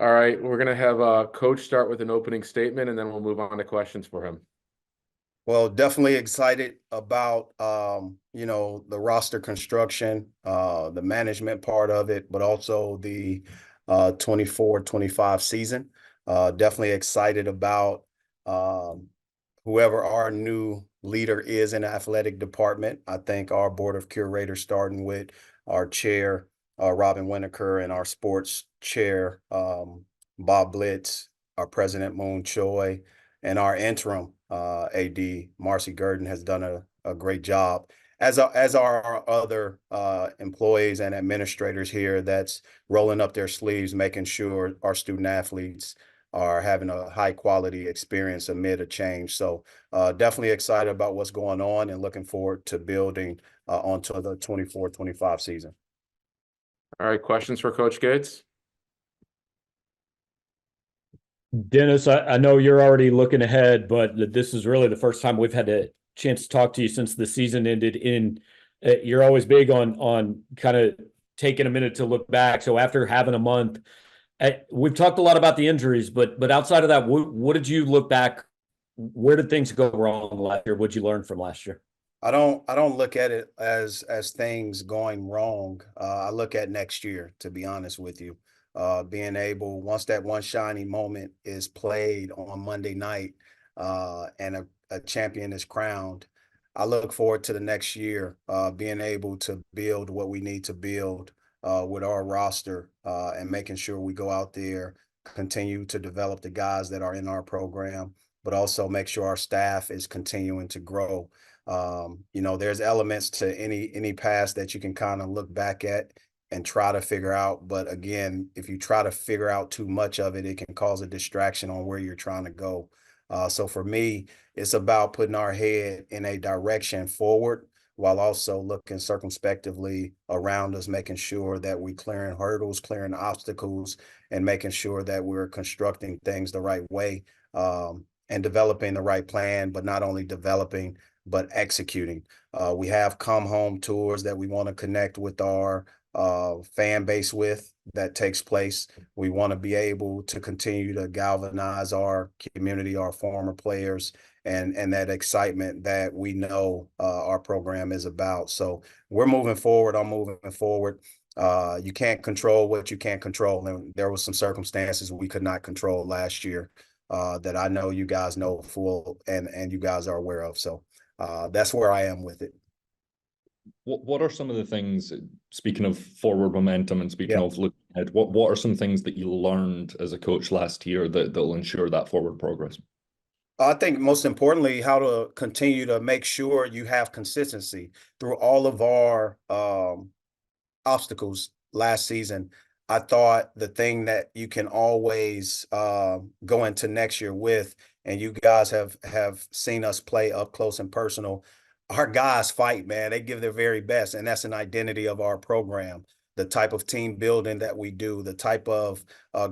All right, we're gonna have Coach start with an opening statement, and then we'll move on to questions for him. Well, definitely excited about the roster construction, the management part of it, but also the 24-25 season. Definitely excited about whoever our new leader is in the athletic department. I think our board of curators, starting with our chair, Robin Winokur, and our sports chair, Bob Blitz, our president, Moon Choi, and our interim AD, Marcy Gurdon, has done a great job, as are our other employees and administrators here that's rolling up their sleeves, making sure our student athletes are having a high quality experience amid a change. So definitely excited about what's going on and looking forward to building onto the 24-25 season. All right, questions for Coach Gates? Dennis, I know you're already looking ahead, but this is really the first time we've had a chance to talk to you since the season ended. You're always big on kind of taking a minute to look back. So after having a month, we've talked a lot about the injuries, but outside of that, what did you look back? Where did things go wrong last year? What'd you learn from last year? I don't look at it as things going wrong. I look at next year, to be honest with you. Being able, once that one shiny moment is played on Monday night, and a champion is crowned, I look forward to the next year, being able to build what we need to build with our roster, and making sure we go out there, continue to develop the guys that are in our program, but also make sure our staff is continuing to grow. There's elements to any past that you can kind of look back at and try to figure out. But again, if you try to figure out too much of it, it can cause a distraction on where you're trying to go. So for me, it's about putting our head in a direction forward while also looking circumspectively around us, making sure that we're clearing hurdles, clearing obstacles, and making sure that we're constructing things the right way, and developing the right plan, but not only developing, but executing. We have come home tours that we want to connect with our fan base with. That takes place. We want to be able to continue to galvanize our community, our former players, and that excitement that we know our program is about. So we're moving forward. I'm moving forward. You can't control what you can't control, and there was some circumstances we could not control last year that I know you guys know full and you guys are aware of. So that's where I am with it. What are some of the things, speaking of forward momentum and speaking Yeah. of looking ahead, what are some things that you learned as a coach last year that'll ensure that forward progress? I think most importantly, how to continue to make sure you have consistency through all of our obstacles last season. I thought the thing that you can always go into next year with, and you guys have seen us play up close and personal, our guys fight, man. They give their very best, and that's an identity of our program. The type of team building that we do, the type of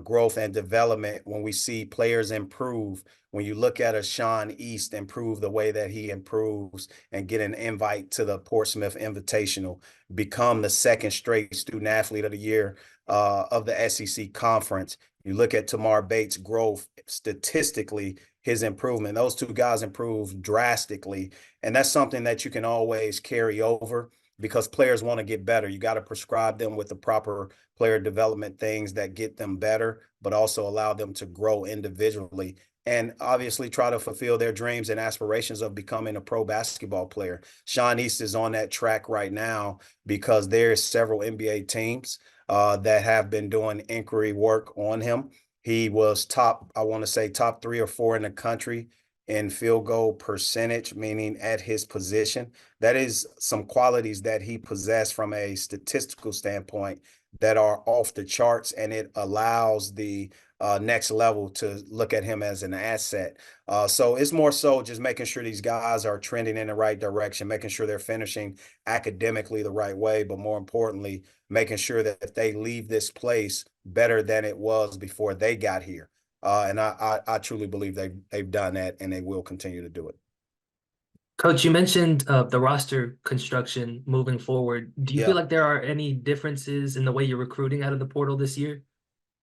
growth and development when we see players improve. When you look at a Sean East improve the way that he improves and get an invite to the Portsmouth Invitational, become the second straight student athlete of the year of the SEC conference. You look at Tamar Bates' growth statistically, his improvement. Those two guys improved drastically. And that's something that you can always carry over because players want to get better. You got to prescribe them with the proper player development things that get them better, but also allow them to grow individually and obviously try to fulfill their dreams and aspirations of becoming a pro basketball player. Sean East is on that track right now because there's several NBA teams that have been doing inquiry work on him. He was top, I want to say top 3 or 4 in the country in field goal percentage, meaning at his position. That is some qualities that he possessed from a statistical standpoint that are off the charts, and it allows the next level to look at him as an asset. So it's more so just making sure these guys are trending in the right direction, making sure they're finishing academically the right way, but more importantly, making sure that if they leave this place better than it was before they got here. And I truly believe they've done that, and they will continue to do it. Coach, you mentioned the roster construction moving forward. Do you feel like there are any differences in the way you're recruiting out of the portal this year?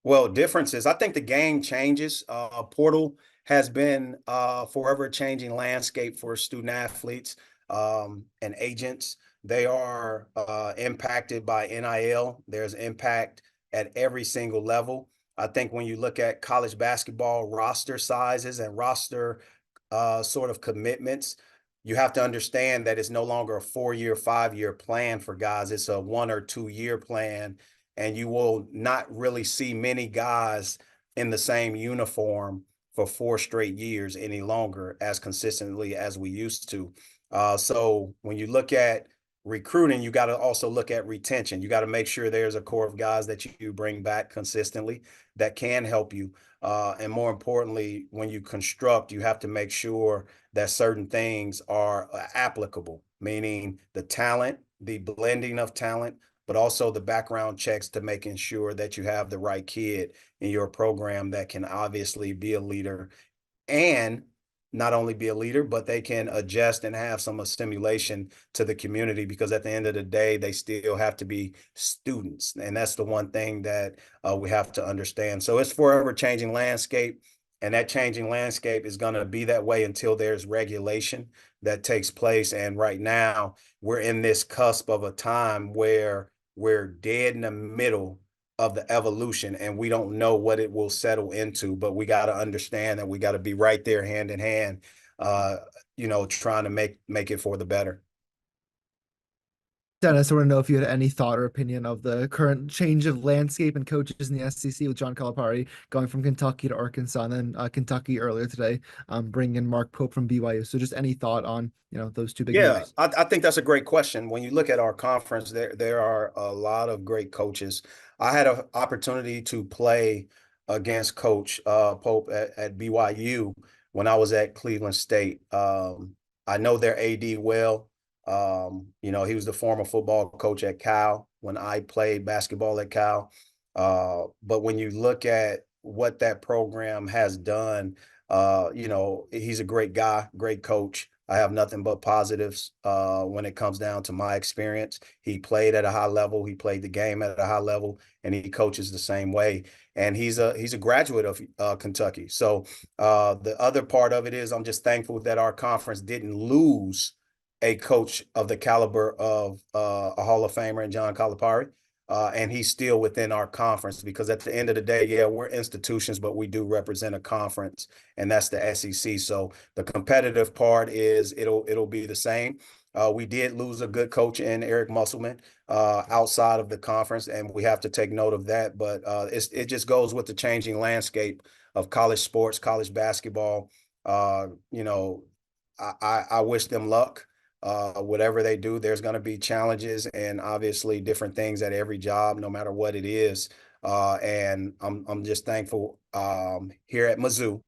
Well, differences. I think the game changes. Portal has been forever changing landscape for student athletes and agents. They are impacted by NIL. There's impact at every single level. I think when you look at college basketball roster sizes and roster sort of commitments, you have to understand that it's no longer a 4-year, 5-year plan for guys. It's a 1 or 2 year plan, and you will not really see many guys in the same uniform for 4 straight years any longer as consistently as we used to. So when you look at recruiting, you got to also look at retention. You got to make sure there's a core of guys that you bring back consistently that can help you. And more importantly, when you construct, you have to make sure that certain things are applicable, meaning the talent, the blending of talent, but also the background checks to making sure that you have the right kid in your program that can obviously be a leader, and not only be a leader, but they can adjust and have some assimilation to the community, because at the end of the day, they still have to be students. And that's the one thing that we have to understand. So it's forever changing landscape. And that changing landscape is going to be that way until there's regulation that takes place. And right now, we're in this cusp of a time where we're dead in the middle of the evolution, and we don't know what it will settle into, but we got to understand that we got to be right there hand in hand, trying to make it for the better. Dennis, I want to know if you had any thought or opinion of the current change of landscape and coaches in the SEC with John Calipari going from Kentucky to Arkansas, and then Kentucky earlier today, bringing in Mark Pope from BYU. So just any thought on, those two big moves? I think that's a great question. When you look at our conference, there are a lot of great coaches. I had an opportunity to play against Coach Pope at BYU when I was at Cleveland State. I know their AD well. He was the former football coach at Cal when I played basketball at Cal. But when you look at what that program has done, he's a great guy, great coach. I have nothing but positives when it comes down to my experience. He played at a high level. He played the game at a high level, and he coaches the same way. And he's a graduate of Kentucky. So the other part of it is I'm just thankful that our conference didn't lose a coach of the caliber of a Hall of Famer in John Calipari. And he's still within our conference, because at the end of the day, yeah, we're institutions, but we do represent a conference, and that's the SEC. So the competitive part is it'll be the same. We did lose a good coach in Eric Musselman outside of the conference, and we have to take note of that. But it just goes with the changing landscape of college sports, college basketball. I wish them luck. Whatever they do, there's going to be challenges and obviously different things at every job, no matter what it is. And I'm just thankful here at Mizzou,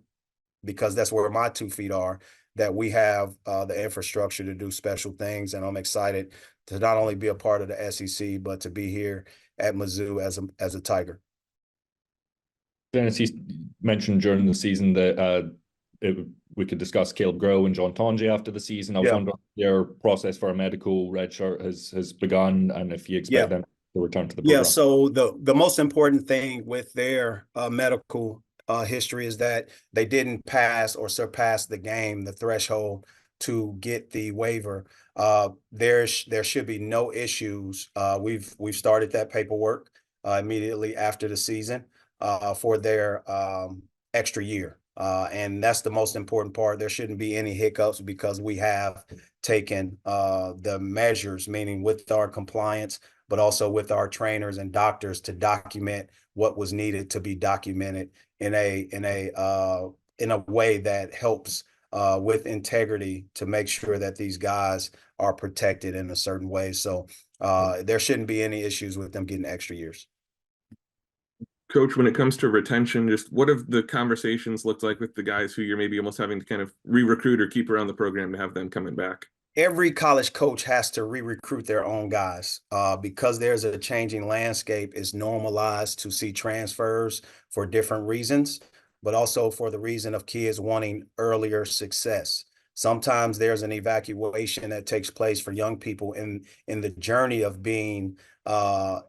because that's where my 2 feet are, that we have the infrastructure to do special things. And I'm excited to not only be a part of the SEC, but to be here at Mizzou as a Tiger. Dennis, you mentioned during the season that we could discuss Caleb Grow and John Tonje after the season. I was wondering if their process for a medical redshirt has begun, and if you expect them to return to the program. Yeah, so the most important thing with their medical history is that they didn't pass or surpass the threshold to get the waiver. There should be no issues. We've started that paperwork immediately after the season for their extra year. And that's the most important part. There shouldn't be any hiccups, because we have taken the measures, meaning with our compliance, but also with our trainers and doctors, to document what was needed to be documented in a way that helps with integrity, to make sure that these guys are protected in a certain way. So there shouldn't be any issues with them getting extra years. Coach, when it comes to retention, just what have the conversations looked like with the guys who you're maybe almost having to kind of re-recruit or keep around the program to have them coming back? Every college coach has to re-recruit their own guys because there's a changing landscape. It's normalized to see transfers for different reasons, but also for the reason of kids wanting earlier success. Sometimes there's an evacuation that takes place for young people in the journey of being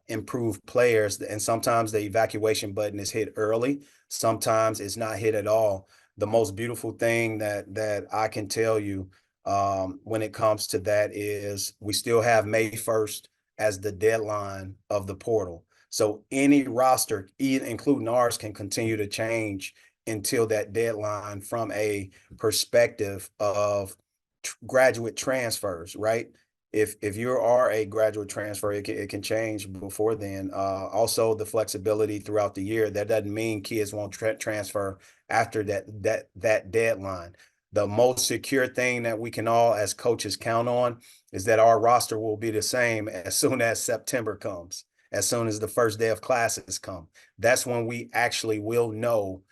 improved players, and sometimes the evacuation button is hit early, sometimes it's not hit at all. The most beautiful thing that I can tell you when it comes to that is we still have May 1st as the deadline of the portal. So any roster, including ours, can continue to change until that deadline from a perspective of graduate transfers, right? If you are a graduate transfer, it can change before then. Also, the flexibility throughout the year, that doesn't mean kids won't transfer after that deadline. The most secure thing that we can all as coaches count on is that our roster will be the same as soon as September comes, as soon as the first day of classes come. That's when we actually will know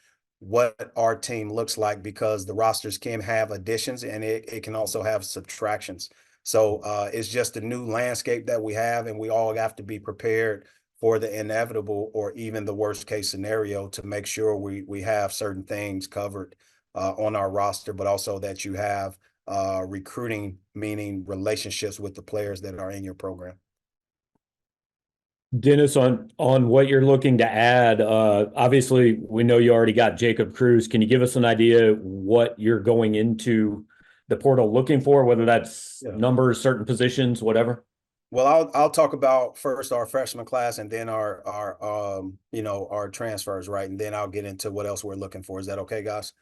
what our team looks like, because the rosters can have additions and it can also have subtractions. So it's just a new landscape that we have, and we all have to be prepared for the inevitable or even the worst case scenario to make sure we have certain things covered on our roster, but also that you have recruiting, meaning relationships with the players that are in your program. Dennis, on what you're looking to add, obviously we know you already got Jacob Cruz. Can you give us an idea what you're going into the portal looking for, whether that's numbers, certain positions, whatever? Well, I'll talk about first our freshman class and then our transfers, right? And then I'll get into what else we're looking for. Is that okay, guys?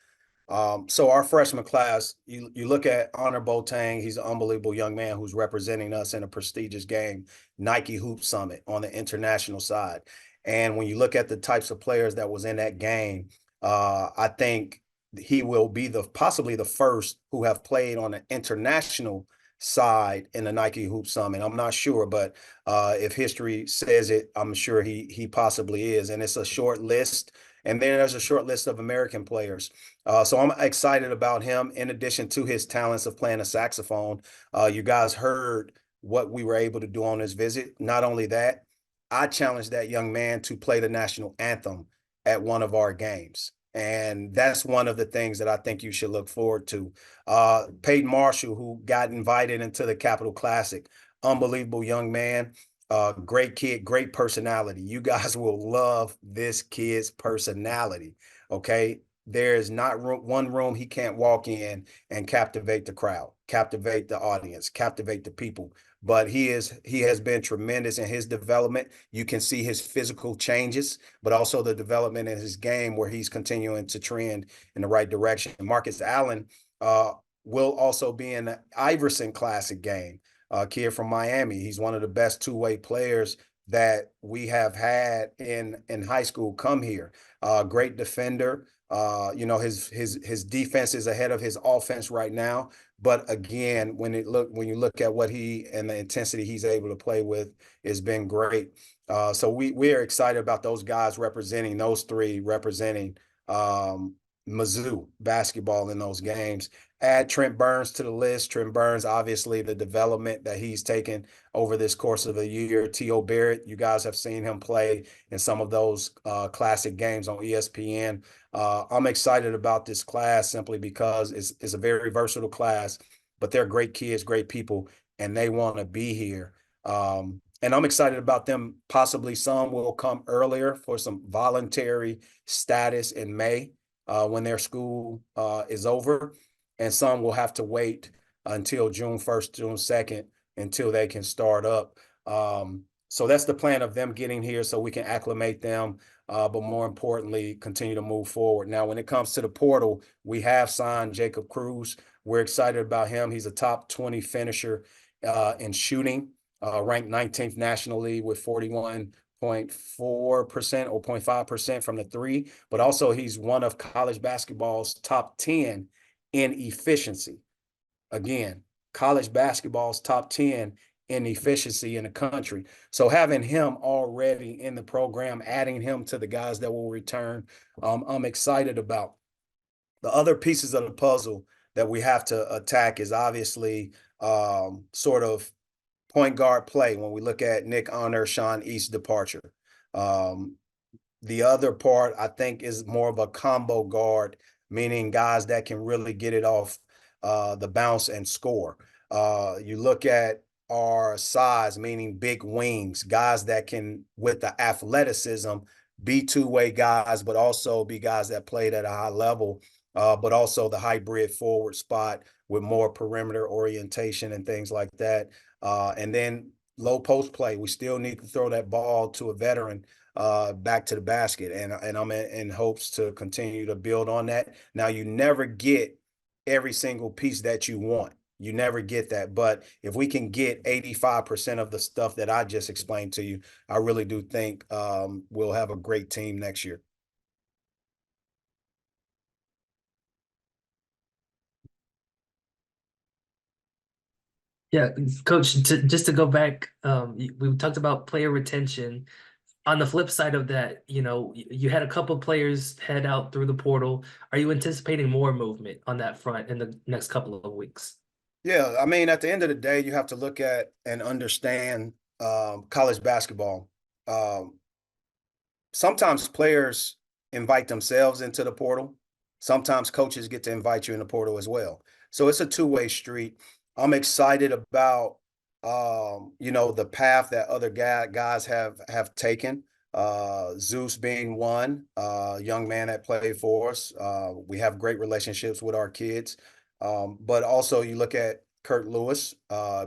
So our freshman class, you look at Honor Boateng. He's an unbelievable young man who's representing us in a prestigious game, Nike Hoop Summit on the international side. And when you look at the types of players that was in that game, I think he will be possibly the first who have played on an international side in the Nike Hoop Summit. I'm not sure, but if history says it, I'm sure he possibly is. And it's a short list. And then there's a short list of American players. So I'm excited about him. In addition to his talents of playing a saxophone, you guys heard what we were able to do on this visit. Not only that, I challenged that young man to play the national anthem at one of our games. And that's one of the things that I think you should look forward to. Peyton Marshall, who got invited into the Capitol Classic, unbelievable young man. Great kid, great personality. You guys will love this kid's personality. Okay. There is not one room he can't walk in and captivate the crowd, captivate the audience, captivate the people. But he has been tremendous in his development. You can see his physical changes, but also the development in his game where he's continuing to trend in the right direction. Marcus Allen will also be in the Iverson Classic game. Kid from Miami. He's one of the best two-way players that we have had in high school come here. Great defender. His defense is ahead of his offense right now. But again, when you look at what he and the intensity he's able to play with, has been great. So we are excited about those guys representing Mizzou basketball in those games. Add Trent Burns to the list. Trent Burns, obviously, the development that he's taken over this course of the year. T.O. Barrett, you guys have seen him play in some of those classic games on ESPN. I'm excited about this class simply because it's a very versatile class, but they're great kids, great people, and they want to be here. And I'm excited about them. Possibly some will come earlier for some voluntary status in May when their school is over. And some will have to wait until June 1st, June 2nd, until they can start up. So that's the plan of them getting here so we can acclimate them, but more importantly, continue to move forward. Now, when it comes to the portal, we have signed Jacob Cruz. We're excited about him. He's a top 20 finisher in shooting, ranked 19th nationally with 41.4% or 0.5% from the three, but also he's one of college basketball's top 10 in efficiency. Again, college basketball's top 10 in efficiency in the country. So having him already in the program, adding him to the guys that will return, I'm excited about. The other pieces of the puzzle that we have to attack is obviously sort of point guard play when we look at Nick Honor, Sean East's departure. The other part, I think, is more of a combo guard, meaning guys that can really get it off the bounce and score. You look at are size, meaning big wings, guys that can, with the athleticism, be two-way guys, but also be guys that played at a high level, but also the hybrid forward spot with more perimeter orientation and things like that. And then low post play. We still need to throw that ball to a veteran back to the basket. And I'm in hopes to continue to build on that. Now, you never get every single piece that you want. You never get that. But if we can get 85% of the stuff that I just explained to you, I really do think we'll have a great team next year. Yeah, Coach, just to go back, we talked about player retention. On the flip side of that, you had a couple players head out through the portal. Are you anticipating more movement on that front in the next couple of weeks? Yeah, I mean, at the end of the day, you have to look at and understand college basketball. Sometimes players invite themselves into the portal. Sometimes coaches get to invite you in the portal as well. So it's a two-way street. I'm excited about the path that other guys have taken. Zeus being one, young man that played for us. We have great relationships with our kids. But also you look at Kurt Lewis,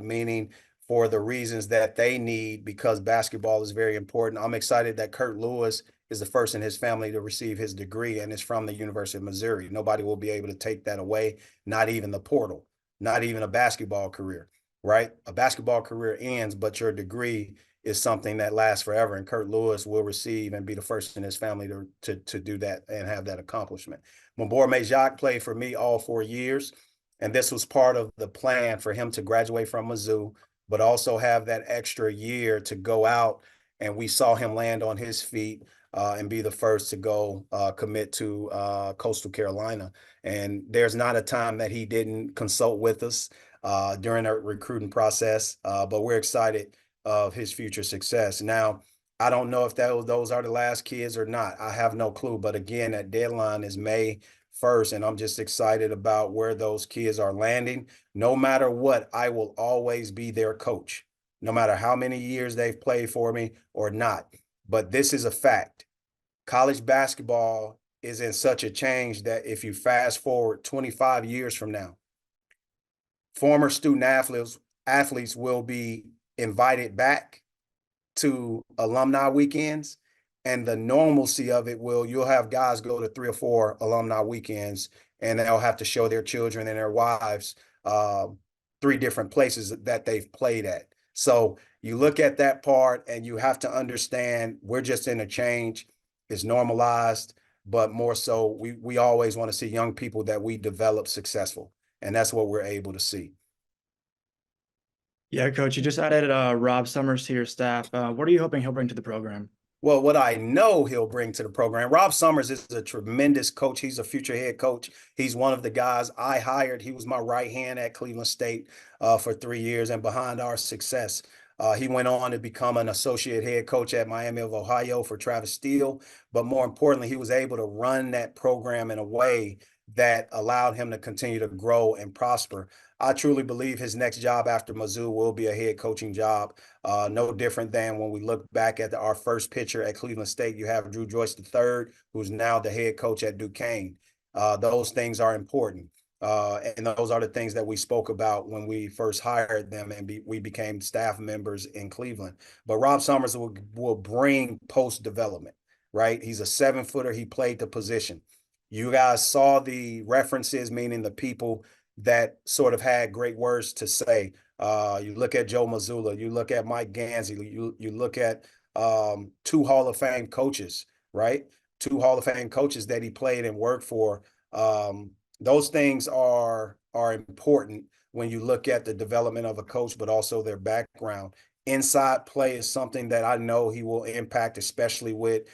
meaning for the reasons that they need, because basketball is very important. I'm excited that Kurt Lewis is the first in his family to receive his degree, and it's from the University of Missouri. Nobody will be able to take that away, not even the portal, not even a basketball career, right? A basketball career ends, but your degree is something that lasts forever, and Kurt Lewis will receive and be the first in his family to do that and have that accomplishment. Mbor Majak played for me all 4 years, and this was part of the plan for him to graduate from Mizzou, but also have that extra year to go out. And we saw him land on his feet and be the first to go commit to Coastal Carolina. And there's not a time that he didn't consult with us during our recruiting process, but we're excited of his future success. Now, I don't know if those are the last kids or not. I have no clue. But again, that deadline is May 1st, and I'm just excited about where those kids are landing. No matter what, I will always be their coach, no matter how many years they've played for me or not. But this is a fact. College basketball is in such a change that if you fast forward 25 years from now, former student athletes will be invited back to alumni weekends, and the normalcy of it you'll have guys go to 3 or 4 alumni weekends, and they'll have to show their children and their wives 3 different places that they've played at. So you look at that part and you have to understand we're just in a change. It's normalized, but more so we always want to see young people that we develop successful, and that's what we're able to see. Yeah, Coach, you just added Rob Summers to your staff. What are you hoping he'll bring to the program? Well, what I know he'll bring to the program, Rob Summers is a tremendous coach. He's a future head coach. He's one of the guys I hired. He was my right hand at Cleveland State for 3 years and behind our success. He went on to become an associate head coach at Miami of Ohio for Travis Steele. But more importantly, he was able to run that program in a way that allowed him to continue to grow and prosper. I truly believe his next job after Mizzou will be a head coaching job. No different than when we look back at our first pitcher at Cleveland State. You have Drew Joyce III, who's now the head coach at Duquesne. Those things are important. And those are the things that we spoke about when we first hired them and we became staff members in Cleveland. But Rob Summers will bring post development, right? He's a 7-footer. He played the position. You guys saw the references, meaning the people that sort of had great words to say. You look at Joe Mazzulla, you look at Mike Gansey, you look at 2 Hall of Fame coaches, right? 2 Hall of Fame coaches that he played and worked for. Those things are important when you look at the development of a coach, but also their background. Inside play is something that I know he will impact, especially with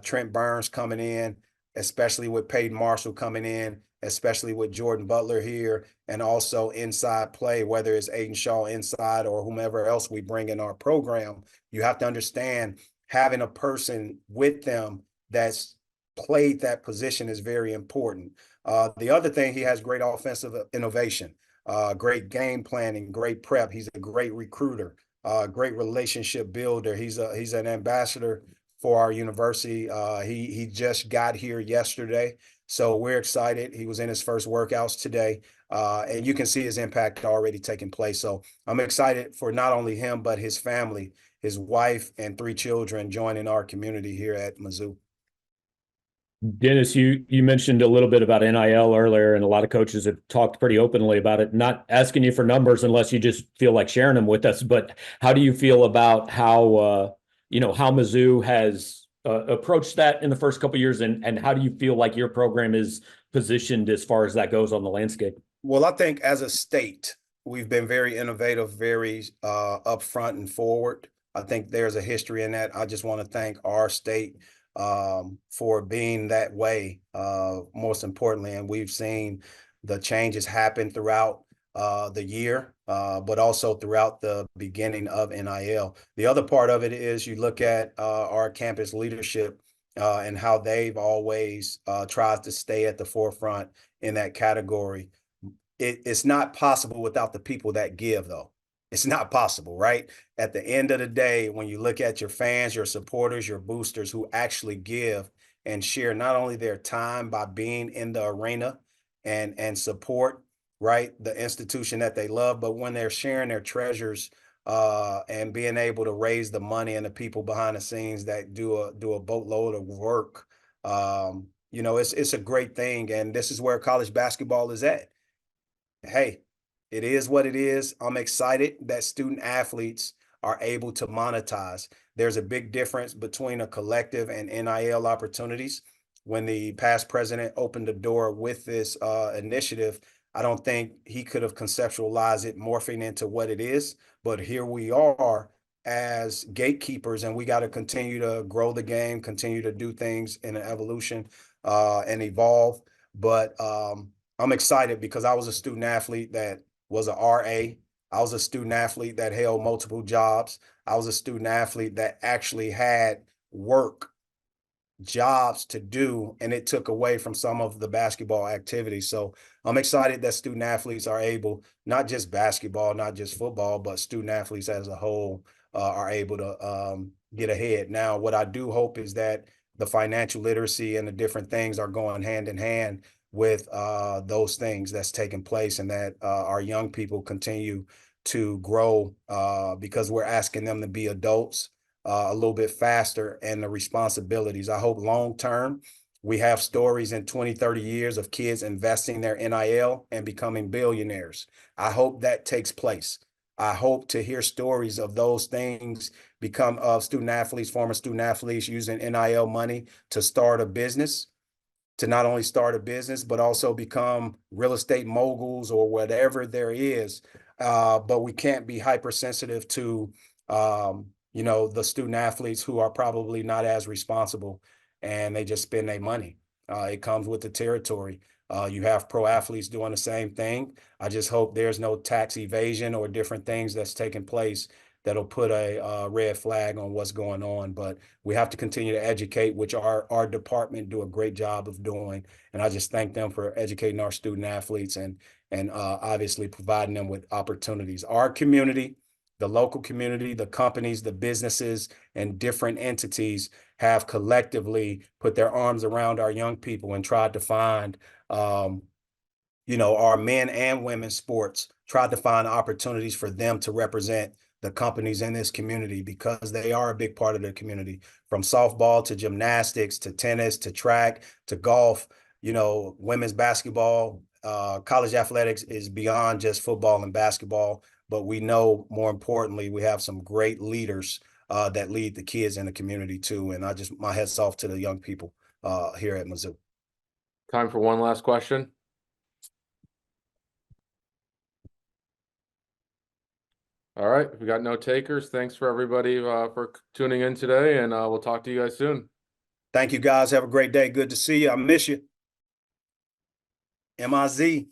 Trent Burns coming in, especially with Peyton Marshall coming in, especially with Jordan Butler here, and also inside play, whether it's Aiden Shaw inside or whomever else we bring in our program. You have to understand having a person with them that's played that position is very important. The other thing, he has great offensive innovation. great game planning, great prep. He's a great recruiter, great relationship builder. He's an ambassador for our university. He just got here yesterday, so we're excited. He was in his first workouts today, and you can see his impact already taking place. So I'm excited for not only him but his family, his wife and 3 children joining our community here at Mizzou. Dennis, you mentioned a little bit about NIL earlier, and a lot of coaches have talked pretty openly about it. Not asking you for numbers unless you just feel like sharing them with us. But how do you feel about how how Mizzou has approached that in the first couple of years, and how do you feel like your program is positioned as far as that goes on the landscape? Well, I think as a state, we've been very innovative, very upfront and forward. I think there's a history in that. I just want to thank our state for being that way, most importantly. And we've seen the changes happen throughout the year, but also throughout the beginning of NIL. The other part of it is you look at our campus leadership and how they've always tried to stay at the forefront in that category. It's not possible without the people that give, though. It's not possible, right? At the end of the day, when you look at your fans, your supporters, your boosters who actually give and share not only their time by being in the arena and support, right, the institution that they love, but when they're sharing their treasures and being able to raise the money and the people behind the scenes that do a boatload of work, it's a great thing. And this is where college basketball is at. Hey, it is what it is. I'm excited that student athletes are able to monetize. There's a big difference between a collective and NIL opportunities. When the past president opened the door with this initiative, I don't think he could have conceptualized it morphing into what it is. But here we are as gatekeepers, and we got to continue to grow the game, continue to do things in an evolution and evolve. But I'm excited because I was a student athlete that was a RA. I was a student athlete that held multiple jobs. I was a student athlete that actually had jobs to do, and it took away from some of the basketball activities. So I'm excited that student athletes are able, not just basketball, not just football, but student athletes as a whole are able to get ahead. Now, what I do hope is that the financial literacy and the different things are going hand in hand with those things that's taking place, and that our young people continue to grow because we're asking them to be adults a little bit faster, and the responsibilities. I hope long term we have stories in 20, 30 years of kids investing their NIL and becoming billionaires. I hope that takes place. I hope to hear stories of those things become of student athletes, former student athletes using NIL money to start a business, to not only start a business, but also become real estate moguls or whatever there is. But we can't be hypersensitive to, the student athletes who are probably not as responsible and they just spend their money. It comes with the territory. You have pro athletes doing the same thing. I just hope there's no tax evasion or different things that's taking place that'll put a red flag on what's going on. But we have to continue to educate, which our department do a great job of doing. And I just thank them for educating our student athletes and obviously providing them with opportunities. Our community, the local community, the companies, the businesses, and different entities have collectively put their arms around our young people and tried to find, our men and women's sports, tried to find opportunities for them to represent the companies in this community because they are a big part of their community, from softball to gymnastics to tennis to track to golf, women's basketball, college athletics is beyond just football and basketball. But we know, more importantly, we have some great leaders that lead the kids in the community too. And my hats off to the young people here at Mizzou. Time for one last question. All right, we got no takers. Thanks for everybody for tuning in today, and we'll talk to you guys soon. Thank you, guys. Have a great day. Good to see you. I miss you. MIZ.